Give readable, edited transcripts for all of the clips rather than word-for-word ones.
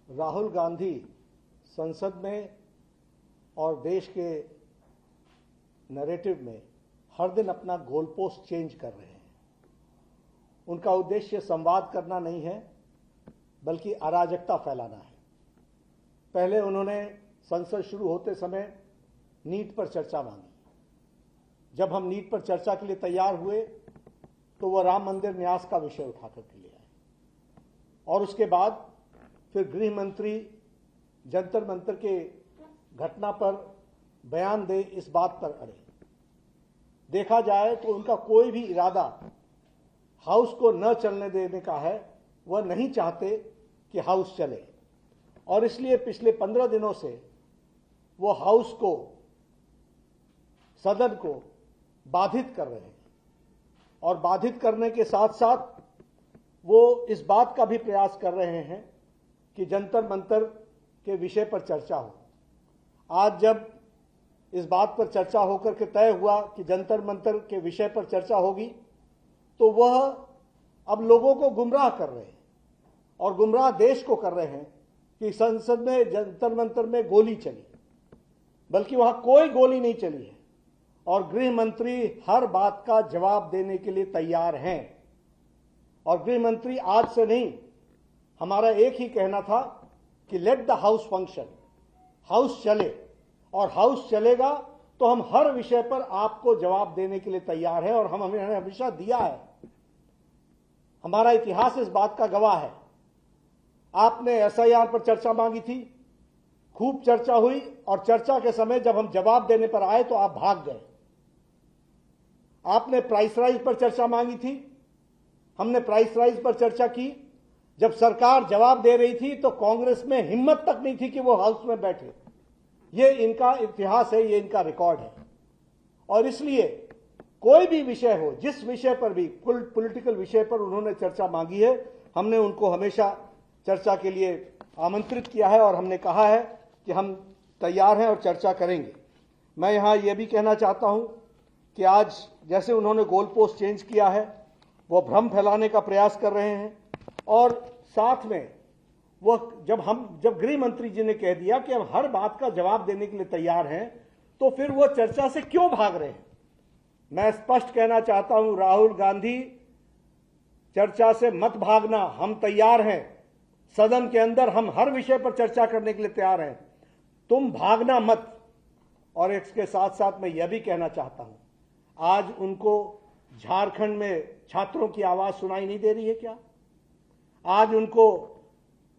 राहुल गांधी संसद में और देश के नैरेटिव में हर दिन अपना गोल पोस्ट चेंज कर रहे हैं। उनका उद्देश्य संवाद करना नहीं है, बल्कि अराजकता फैलाना है। पहले उन्होंने संसद शुरू होते समय नीट पर चर्चा मांगी। जब हम नीट पर चर्चा के लिए तैयार हुए तो वह राम मंदिर न्यास का विषय उठाकर के लिए आए, और उसके बाद फिर गृह मंत्री जंतर मंतर के घटना पर बयान दे, इस बात पर अड़े। देखा जाए तो उनका कोई भी इरादा हाउस को न चलने देने का है। वह नहीं चाहते कि हाउस चले, और इसलिए पिछले 15 दिनों से वो हाउस को, सदन को बाधित कर रहे हैं, और बाधित करने के साथ साथ वो इस बात का भी प्रयास कर रहे हैं कि जंतर मंतर के विषय पर चर्चा हो। आज जब इस बात पर चर्चा होकर के तय हुआ कि जंतर मंतर के विषय पर चर्चा होगी, तो वह अब लोगों को गुमराह कर रहे हैं, और गुमराह देश को कर रहे हैं कि संसद में जंतर मंतर में गोली चली, बल्कि वहां कोई गोली नहीं चली है, और गृह मंत्री हर बात का जवाब देने के लिए तैयार हैं। और गृह मंत्री आज से नहीं, हमारा एक ही कहना था कि let the house function, house चले, और हाउस चलेगा तो हम हर विषय पर आपको जवाब देने के लिए तैयार हैं, और हमने हमेशा दिया है। हमारा इतिहास इस बात का गवाह है। आपने एसआईआर पर चर्चा मांगी थी, खूब चर्चा हुई, और चर्चा के समय जब हम जवाब देने पर आए तो आप भाग गए। आपने प्राइस राइज पर चर्चा मांगी थी, हमने प्राइस राइज पर चर्चा की। जब सरकार जवाब दे रही थी तो कांग्रेस में हिम्मत तक नहीं थी कि वो हाउस में बैठे। ये इनका इतिहास है, ये इनका रिकॉर्ड है। और इसलिए कोई भी विषय हो, जिस विषय पर भी, पॉलिटिकल विषय पर उन्होंने चर्चा मांगी है, हमने उनको हमेशा चर्चा के लिए आमंत्रित किया है, और हमने कहा है कि हम तैयार हैं और चर्चा करेंगे। मैं यहां यह भी कहना चाहता हूं कि आज जैसे उन्होंने गोल पोस्ट चेंज किया है, वो भ्रम फैलाने का प्रयास कर रहे हैं, और साथ में वह जब गृह मंत्री जी ने कह दिया कि हम हर बात का जवाब देने के लिए तैयार हैं, तो फिर वो चर्चा से क्यों भाग रहे हैं। मैं स्पष्ट कहना चाहता हूं, राहुल गांधी, चर्चा से मत भागना। हम तैयार हैं, सदन के अंदर हम हर विषय पर चर्चा करने के लिए तैयार हैं, तुम भागना मत। और इसके साथ साथ मैं यह भी कहना चाहता हूं, आज उनको झारखंड में छात्रों की आवाज सुनाई नहीं दे रही है क्या? आज उनको,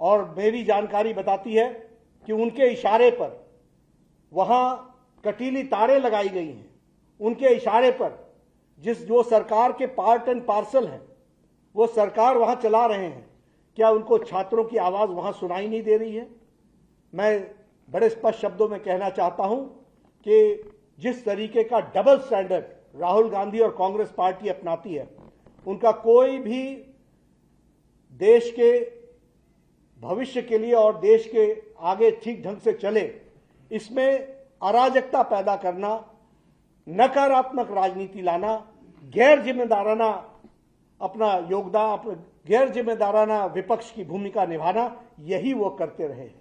और मेरी जानकारी बताती है कि उनके इशारे पर वहां कटीली तारें लगाई गई हैं। उनके इशारे पर जो सरकार के पार्ट एंड पार्सल हैं, वो सरकार वहां चला रहे हैं। क्या उनको छात्रों की आवाज वहां सुनाई नहीं दे रही है? मैं बड़े स्पष्ट शब्दों में कहना चाहता हूं कि जिस तरीके का डबल स्टैंडर्ड राहुल गांधी और कांग्रेस पार्टी अपनाती है, उनका कोई भी देश के भविष्य के लिए और देश के आगे ठीक ढंग से चले, इसमें अराजकता पैदा करना, नकारात्मक राजनीति लाना, गैर जिम्मेदाराना अपना योगदान, गैर जिम्मेदाराना विपक्ष की भूमिका निभाना, यही वो करते रहे हैं।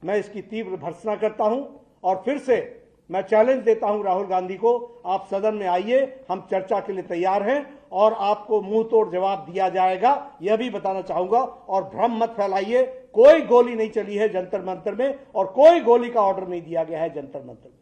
मैं इसकी तीव्र भर्त्सना करता हूं, और फिर से मैं चैलेंज देता हूं राहुल गांधी को, आप सदन में आइए, हम चर्चा के लिए तैयार हैं, और आपको मुंह तोड़ जवाब दिया जाएगा, यह भी बताना चाहूंगा। और भ्रम मत फैलाइए, कोई गोली नहीं चली है जंतर मंतर में, और कोई गोली का ऑर्डर नहीं दिया गया है जंतर मंतर में।